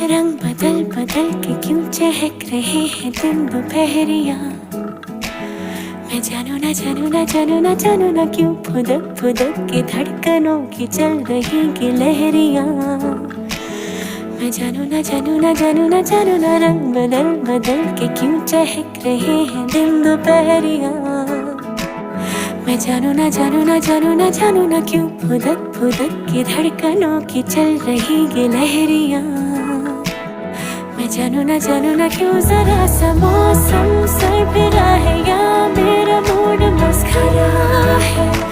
रंग बदल बदल के क्यों चहक रहे हैं दिन दोपहरिया। मैं जानू ना जानू ना जानू ना जानू ना क्यों फुदक फुदक के धड़कनों की चल रही गिलहरियाँ। मैं जानू ना जानू ना जानू ना जानू ना रंग बदल बदल के क्यों चहक रहे हैं दिन दोपहरिया। मैं जानू ना जानू ना जानू ना जानू ना क्यों फुदक फुदक के धड़कनों की चल रही गिलहरियाँ। मैं जानू ना क्यों जरा सा मौसम सर फिरा है या मेरा मूड मस्खरा है।